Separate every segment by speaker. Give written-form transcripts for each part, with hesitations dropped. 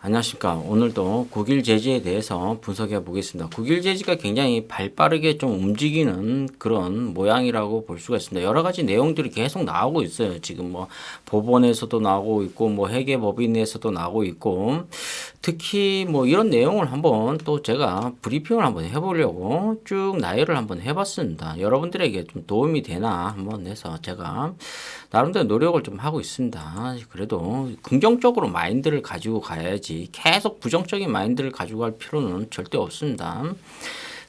Speaker 1: 안녕하십니까. 오늘도 국일제지에 대해서 분석해 보겠습니다. 국일제지가 굉장히 발빠르게 좀 움직이는 그런 모양이라고 볼 수가 있습니다. 여러 가지 내용들이 계속 나오고 있어요. 지금 뭐 법원에서도 나오고 있고 뭐 회계법인에서도 나오고 있고 특히 뭐 이런 내용을 한번 또 제가 브리핑을 한번 해보려고 쭉 나열을 한번 해봤습니다. 여러분들에게 좀 도움이 되나 한번 해서 제가 나름대로 노력을 좀 하고 있습니다. 그래도 긍정적으로 마인드를 가지고 가야지 계속 부정적인 마인드를 가지고 갈 필요는 절대 없습니다.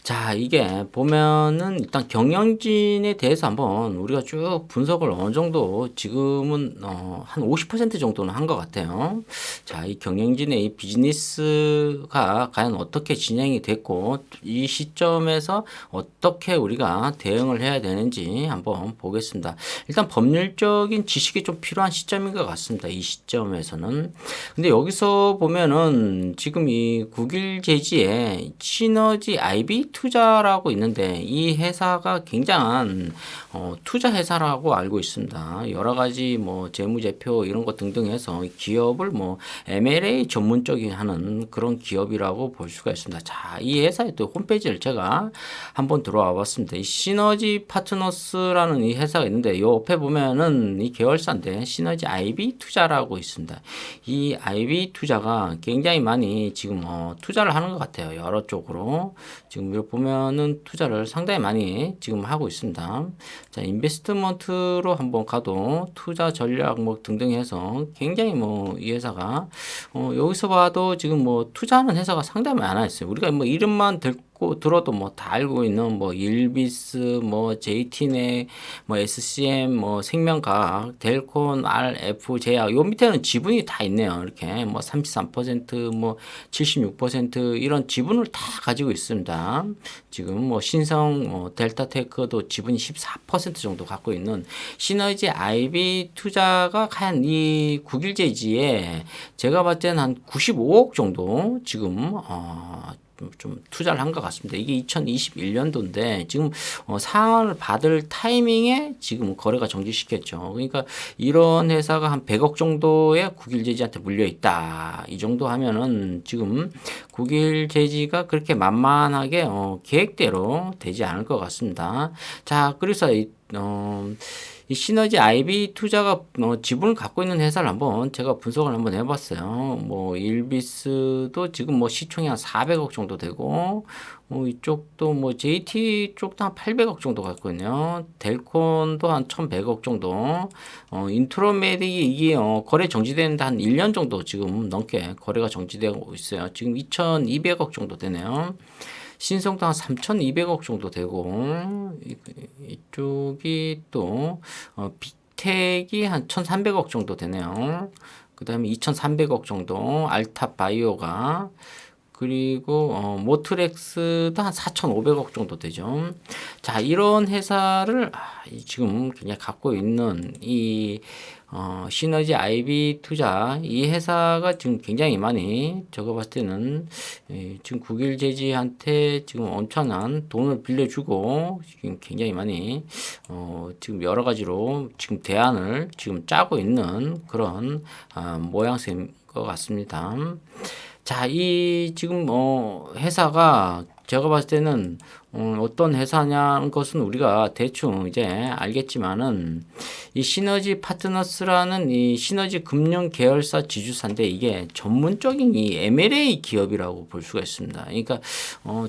Speaker 1: 자, 이게 보면은 일단 경영진에 대해서 한번 우리가 쭉 분석을 어느 정도 지금은 한 50% 정도는 한 것 같아요. 자, 이 경영진의 이 비즈니스가 과연 어떻게 진행이 됐고 이 시점에서 어떻게 우리가 대응을 해야 되는지 한번 보겠습니다. 일단 법률적인 지식이 좀 필요한 시점인 것 같습니다. 이 시점에서는. 근데 여기서 보면은 지금 이 국일제지에 시너지 IB 투자라고 있는데 이 회사가 굉장한 투자 회사라고 알고 있습니다. 여러 가지 뭐 재무제표 이런 것 등등 해서 기업을 뭐 M&A 전문적인 하는 그런 기업이라고 볼 수가 있습니다. 자, 이 회사의 또 홈페이지를 제가 한번 들어와 봤습니다. 이 시너지 파트너스라는 이 회사가 있는데 요 옆에 보면은 이 계열사인데 시너지 IB 투자라고 있습니다. 이 IB 투자가 굉장히 많이 지금 투자를 하는 것 같아요. 여러 쪽으로. 지금 보면은 투자를 상당히 많이 지금 하고 있습니다. 자, 인베스트먼트로 한번 가도 투자 전략 뭐 등등 해서 굉장히 뭐 이 회사가 여기서 봐도 지금 뭐 투자하는 회사가 상당히 많아 있어요. 우리가 뭐 이름만 들어도 뭐 다 알고 있는 뭐 일비스, 뭐 JT네, 뭐 SCM, 뭐 생명과학, 델콘, RF, 제약 요 밑에는 지분이 다 있네요. 이렇게 뭐 33%, 뭐 76% 이런 지분을 다 가지고 있습니다. 지금 뭐 신성, 뭐 델타테크도 지분이 14% 정도 갖고 있는 시너지 IB 투자가 한 이 국일제지에 제가 봤을 때는 한 95억 정도 지금 좀 투자를 한 것 같습니다. 이게 2021년도인데 지금 상한을 받을 타이밍에 지금 거래가 정지시켰죠. 그러니까 이런 회사가 한 100억 정도의 국일제지한테 물려 있다. 이 정도 하면은 지금 국일제지가 그렇게 만만하게 계획대로 되지 않을 것 같습니다. 자, 그래서 이 시너지 IB 투자가 지분을 갖고 있는 회사를 한번 제가 분석을 한번 해봤어요. 뭐 일비스도 지금 뭐 시총이 한 400억 정도 되고 이쪽도 뭐 JT 쪽도 한 800억 정도 갖고 있네요. 델콘도 한 1,100억 정도. 인트로메딕이 이게 거래 정지되는데 한 1년 정도 지금 넘게 거래가 정지되고 있어요. 지금 2,200억 정도 되네요. 신성도 한 3,200억 정도 되고 이쪽이 또 빅텍이 한 1,300억 정도 되네요. 그 다음에 2,300억 정도 알탑바이오가 그리고 모트렉스도 한 4,500억 정도 되죠. 자, 이런 회사를 지금 그냥 갖고 있는 이 시너지 IB 투자 이 회사가 지금 굉장히 많이 제가 봤을 때는 지금 국일제지한테 지금 엄청난 돈을 빌려주고 지금 굉장히 많이 지금 여러 가지로 지금 대안을 지금 짜고 있는 그런 모양새인 것 같습니다. 자, 이 지금 회사가 제가 봤을 때는 어떤 회사냐는 것은 우리가 대충 이제 알겠지만은 이 시너지 파트너스라는 이 시너지 금융 계열사 지주사인데 이게 전문적인 이 M&A 기업이라고 볼 수가 있습니다. 그러니까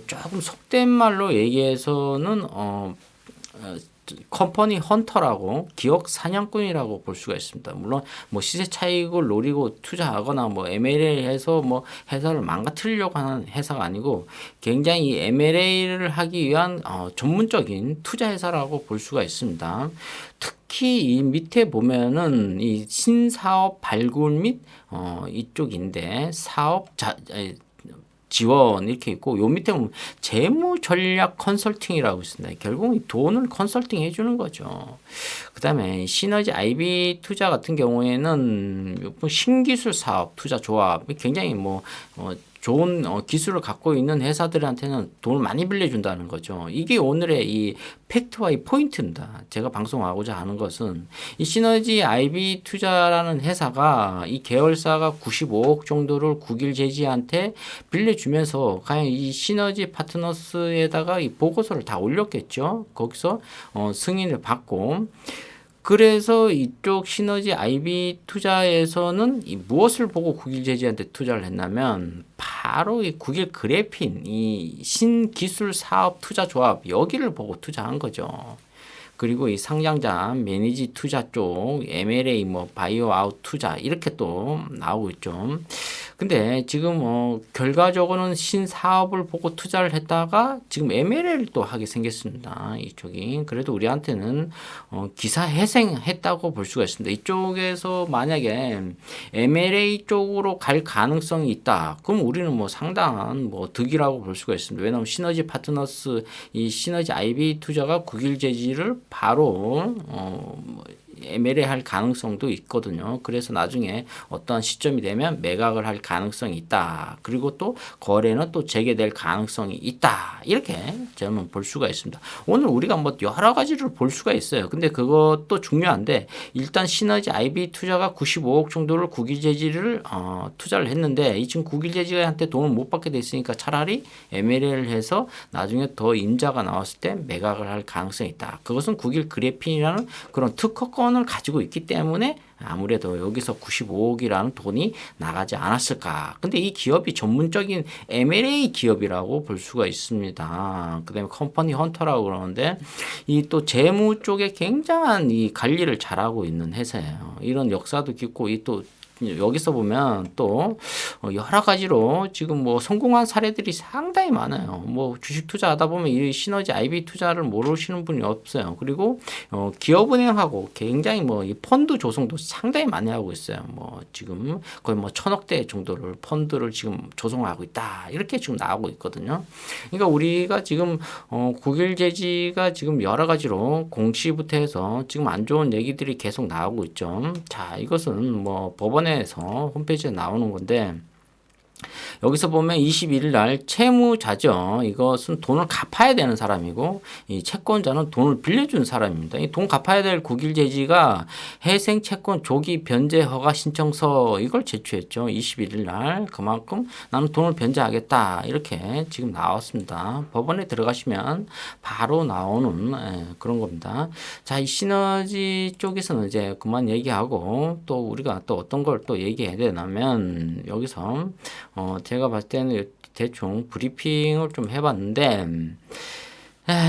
Speaker 1: 조금 속된 말로 얘기해서는 컴퍼니 헌터라고 기업 사냥꾼이라고 볼 수가 있습니다. 물론 뭐 시세 차익을 노리고 투자하거나 뭐 M&A 해서 뭐 회사를 망가뜨리려고 하는 회사가 아니고 굉장히 M&A를 하기 위한 전문적인 투자 회사라고 볼 수가 있습니다. 특히 이 밑에 보면은 이 신사업 발굴 및 이쪽인데 지원 이렇게 있고 요 밑에 보면 재무 전략 컨설팅이라고 있습니다. 결국 돈을 컨설팅 해주는 거죠. 그다음에 시너지 IB 투자 같은 경우에는 신기술 사업 투자 조합이 굉장히 좋은 기술을 갖고 있는 회사들한테는 돈을 많이 빌려준다는 거죠. 이게 오늘의 이 팩트와 이 포인트입니다. 제가 방송하고자 하는 것은 이 시너지 IB 투자라는 회사가 이 계열사가 95억 정도를 국일 제지한테 빌려주면서 과연 이 시너지 파트너스에다가 이 보고서를 다 올렸겠죠. 거기서 승인을 받고 그래서 이쪽 시너지 IB 투자에서는 이 무엇을 보고 국일 제지한테 투자를 했냐면 바로 이 국일 그래핀 이 신기술 사업 투자 조합 여기를 보고 투자한 거죠. 그리고 이 상장자 매니지 투자 쪽 MLA 뭐 바이오 아웃 투자 이렇게 또 나오고 있죠. 근데 지금 결과적으로는 신사업을 보고 투자를 했다가 지금 MLA를 또 하게 생겼습니다. 이쪽이 그래도 우리한테는 기사 회생했다고 볼 수가 있습니다. 이쪽에서 만약에 MLA 쪽으로 갈 가능성이 있다. 그럼 우리는 뭐 상당한 뭐 득이라고 볼 수가 있습니다. 왜냐하면 시너지 파트너스 이 시너지 IB 투자가 국일 제지를 바로 MLA 할 가능성도 있거든요. 그래서 나중에 어떤 시점이 되면 매각을 할 가능성이 있다. 그리고 또 거래는 또 재개될 가능성이 있다. 이렇게 저는 볼 수가 있습니다. 오늘 우리가 뭐 여러 가지를 볼 수가 있어요. 근데 그것도 중요한데 일단 시너지 IB 투자가 95억 정도를 국일제지를 투자를 했는데 이 지금 국일제지한테 돈을 못 받게 돼 있으니까 차라리 MLA를 해서 나중에 더 임자가 나왔을 때 매각을 할 가능성이 있다. 그것은 국일 그래핀이라는 그런 특허권을 가지고 있기 때문에 아무래도 여기서 95억이라는 돈이 나가지 않았을까. 근데 이 기업이 전문적인 M&A 기업이라고 볼 수가 있습니다. 그 다음에 컴퍼니 헌터라고 그러는데 이 또 재무 쪽에 굉장한 이 관리를 잘하고 있는 회사예요. 이런 역사도 깊고 이 또 여기서 보면 또 여러 가지로 지금 뭐 성공한 사례들이 상당히 많아요. 뭐 주식 투자하다 보면 이 시너지 IB 투자를 모르시는 분이 없어요. 그리고 기업은행하고 굉장히 뭐 이 펀드 조성도 상당히 많이 하고 있어요. 뭐 지금 거의 뭐 1,000억대 정도를 펀드를 지금 조성하고 있다. 이렇게 지금 나오고 있거든요. 그러니까 우리가 지금 국일제지가 지금 여러 가지로 공시부터 해서 지금 안 좋은 얘기들이 계속 나오고 있죠. 자, 이것은 뭐 법원에서 홈페이지에 나오는 건데 여기서 보면 21일 날 채무자죠. 이것은 돈을 갚아야 되는 사람이고 이 채권자는 돈을 빌려준 사람입니다. 이 돈 갚아야 될 국일제지가 회생 채권 조기 변제 허가 신청서 이걸 제출했죠. 21일 날 그만큼 나는 돈을 변제하겠다 이렇게 지금 나왔습니다. 법원에 들어가시면 바로 나오는 그런 겁니다. 자, 이 시너지 쪽에서는 이제 그만 얘기하고 또 우리가 또 어떤 걸 또 얘기해야 되냐면 여기서 제가 봤을 때는 대충 브리핑을 좀 해봤는데,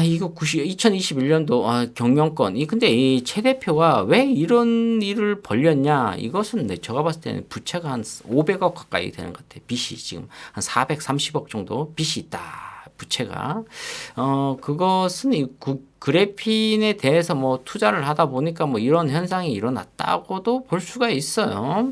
Speaker 1: 이거 2021년도 경영권. 근데 이 최 대표가 왜 이런 일을 벌였냐? 이것은 제가 봤을 때는 부채가 한 500억 가까이 되는 것 같아요. 빚이 지금 한 430억 정도 빚이 있다. 부채가. 그것은 이 그래핀에 대해서 뭐 투자를 하다 보니까 뭐 이런 현상이 일어났다고도 볼 수가 있어요.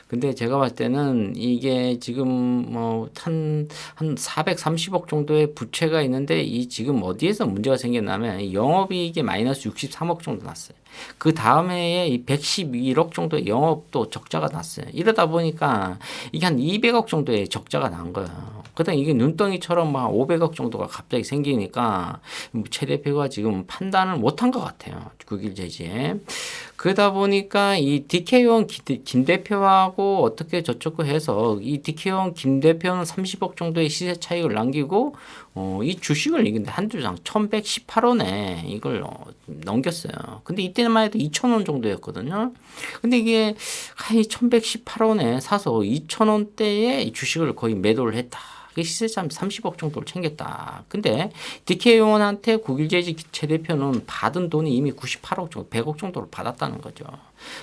Speaker 1: 근데 제가 봤을 때는 이게 지금 뭐 한 430억 정도의 부채가 있는데 이 지금 어디에서 문제가 생겼냐면 영업이익이 마이너스 63억 정도 났어요. 그 다음 해에 이 111억 정도의 영업도 적자가 났어요. 이러다 보니까 이게 한 200억 정도의 적자가 난 거예요. 그다음 이게 눈덩이처럼 막 500억 정도가 갑자기 생기니까 최 대표가 지금 판단을 못한 것 같아요. 국일제지에. 그러다 보니까 이 DK원 김 대표하고 어떻게 저쩌고 해서 이 DK원 김 대표는 30억 정도의 시세 차익을 남기고 이 주식을 이긴데 한두 장 1118원에 이걸 넘겼어요. 근데 이때만 해도 2,000원 정도였거든요. 근데 이게 1118원에 사서 2,000원대에 주식을 거의 매도를 했다. 시세점 30억 정도를 챙겼다. 근데 DK원한테 국일제지 최 대표는 받은 돈이 이미 98억 정도, 100억 정도를 받았다는 거죠.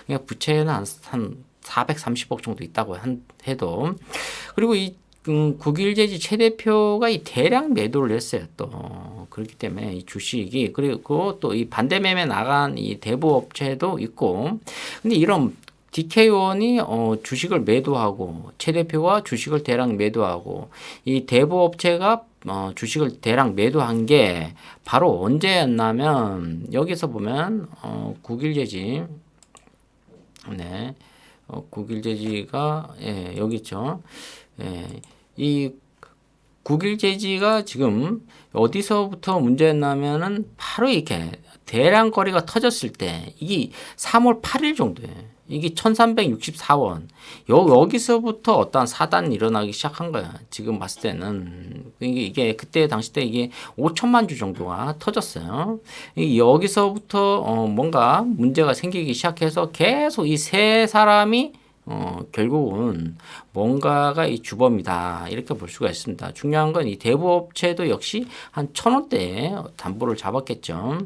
Speaker 1: 그러니까 부채는 한 430억 정도 있다고 해도. 그리고 이 국일제지 최 대표가 이 대량 매도를 했어요. 또 그렇기 때문에 이 주식이 그리고 또 이 반대 매매 나간 이 대부 업체도 있고. 근데 이런 DK원이 주식을 매도하고 최 대표가 주식을 대량 매도하고 이 대부 업체가 주식을 대량 매도한 게 바로 언제였냐면 여기서 보면 국일제지 국일제지가 여기 있죠. 이 국일제지가 지금 어디서부터 문제였냐면은 바로 이렇게 대량 거래가 터졌을 때 이게 3월 8일 정도예요. 이게 1364원. 여기서부터 어떤 사단이 일어나기 시작한 거야. 지금 봤을 때는. 이게 그때 당시 때 이게 5천만 주 정도가 터졌어요. 여기서부터 뭔가 문제가 생기기 시작해서 계속 이 세 사람이 결국은 뭔가가 이 주범이다 이렇게 볼 수가 있습니다. 중요한 건 이 대부업체도 역시 한 1,000원대에 담보를 잡았겠죠.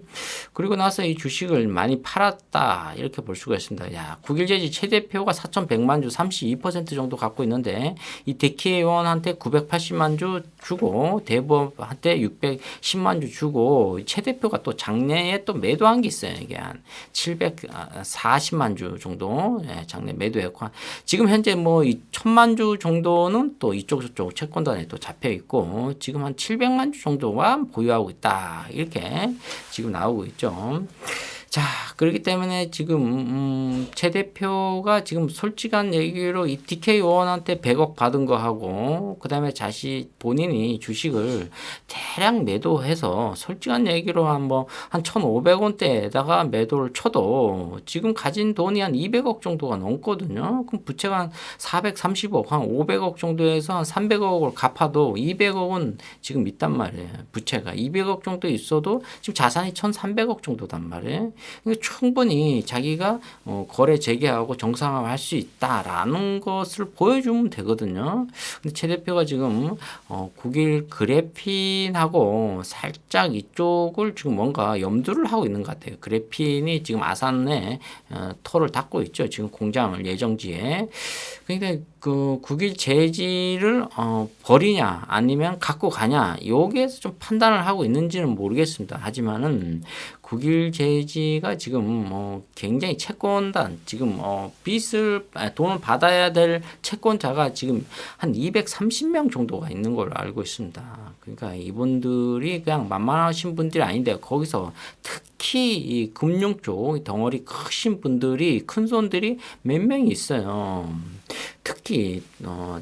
Speaker 1: 그리고 나서 이 주식을 많이 팔았다 이렇게 볼 수가 있습니다. 야, 국일제지 최대표가 4,100만 주 32% 정도 갖고 있는데 이 대키회원한테 980만 주 주고 대부업한테 610만 주 주고 최대표가 또 작년에 또 매도한 게 있어요. 이게 한 740만 주 정도 작년 매도했고 지금 현재 뭐 이 1,000만 주 정도는 또 이쪽 저쪽 채권단에 또 잡혀 있고 지금 한 700만 주 정도만 보유하고 있다 이렇게 지금 나오고 있죠. 자, 그렇기 때문에 지금 최 대표가 지금 솔직한 얘기로 이 DK 의원한테 100억 받은 거 하고 그다음에 본인이 주식을 대량 매도해서 솔직한 얘기로 한 1,500원대에다가 매도를 쳐도 지금 가진 돈이 한 200억 정도가 넘거든요. 그럼 부채가 한 430억, 한 500억 정도에서 한 300억을 갚아도 200억은 지금 있단 말이에요. 부채가 200억 정도 있어도 지금 자산이 1,300억 정도단 말이에요. 그러니까 충분히 자기가 거래 재개하고 정상화할 수 있다라는 것을 보여주면 되거든요. 근데 최 대표가 지금 국일 그래핀하고 살짝 이쪽을 지금 뭔가 염두를 하고 있는 것 같아요. 그래핀이 지금 아산에 터를 닦고 있죠. 지금 공장을 예정지에. 그러니까 그 국일 제지를 버리냐 아니면 갖고 가냐 여기에서 좀 판단을 하고 있는지는 모르겠습니다. 하지만은 국일 제지가 지금 굉장히 채권단 지금 돈을 받아야 될 채권자가 지금 한 230명 정도가 있는 걸로 알고 있습니다. 그러니까 이분들이 그냥 만만하신 분들이 아닌데 거기서 특히 이 금융 쪽 덩어리 크신 분들이 큰 손들이 몇 명이 있어요. 특히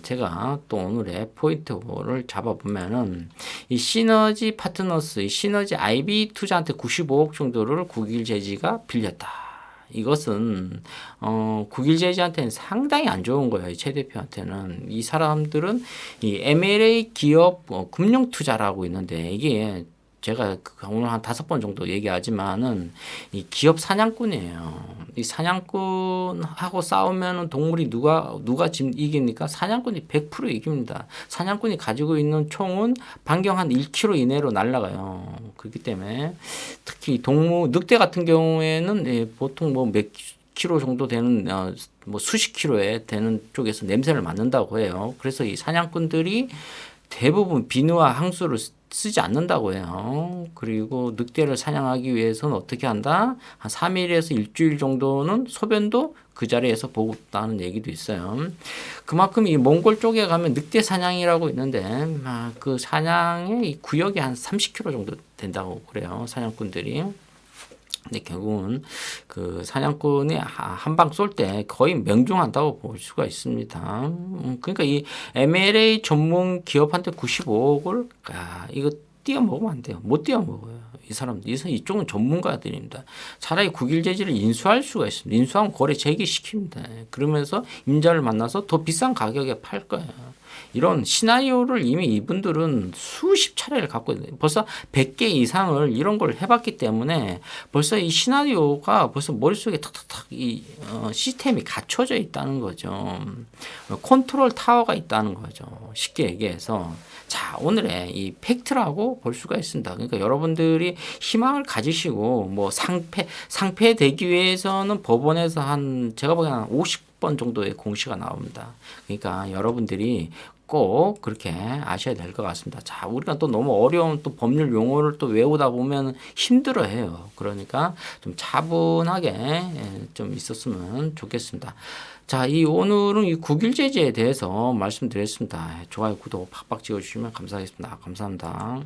Speaker 1: 제가 또 오늘의 포인트를 잡아보면은 이 시너지 파트너스, 이 시너지 IB 투자한테 95억 정도를 국일제지가 빌렸다. 이것은 국일제지한테는 상당히 안 좋은 거예요. 최 대표한테는. 이 사람들은 이 M&A 기업 금융 투자라고 있는데 이게 제가 오늘 한 5번 정도 얘기하지만은 이 기업 사냥꾼이에요. 이 사냥꾼하고 싸우면은 동물이 누가 지금 이깁니까? 사냥꾼이 100% 이깁니다. 사냥꾼이 가지고 있는 총은 반경 한 1km 이내로 날아가요. 그렇기 때문에 특히 늑대 같은 경우에는 보통 몇 킬로 정도 되는 수십 킬로에 되는 쪽에서 냄새를 맡는다고 해요. 그래서 이 사냥꾼들이 대부분 비누와 항수를 쓰지 않는다고 해요. 그리고 늑대를 사냥하기 위해서는 어떻게 한다? 한 3일에서 일주일 정도는 소변도 그 자리에서 보고 있다는 얘기도 있어요. 그만큼 이 몽골 쪽에 가면 늑대 사냥이라고 있는데 그 사냥의 구역이 한 30km 정도 된다고 그래요. 사냥꾼들이. 근데 결국은 그 사냥꾼이 한 방 쏠 때 거의 명중한다고 볼 수가 있습니다. 그러니까 이 MLA 전문 기업한테 95억을 이거 띄어 먹으면 안 돼요. 못 띄어 먹어요. 이 사람들 이쪽은 전문가들입니다. 차라리 국일제지를 인수할 수가 있습니다. 인수하면 거래 재개시킵니다. 그러면서 임자를 만나서 더 비싼 가격에 팔 거예요. 이런 시나리오를 이미 이분들은 수십 차례를 갖고 있는 벌써 100개 이상을 이런 걸 해봤기 때문에 벌써 이 시나리오가 벌써 머릿속에 탁탁탁 이 시스템이 갖춰져 있다는 거죠. 컨트롤 타워가 있다는 거죠. 쉽게 얘기해서 자 오늘의 이 팩트라고 볼 수가 있습니다. 그러니까 여러분들이 희망을 가지시고 상패되기 위해서는 법원에서 제가 보기에는 한 50번 정도의 공시가 나옵니다. 그러니까 여러분들이 꼭 그렇게 아셔야 될 것 같습니다. 자, 우리가 또 너무 어려운 또 법률 용어를 또 외우다 보면 힘들어해요. 그러니까 좀 차분하게 좀 있었으면 좋겠습니다. 자, 오늘은 이 국일제지에 대해서 말씀드렸습니다. 좋아요, 구독 팍팍 찍어주시면 감사하겠습니다. 감사합니다.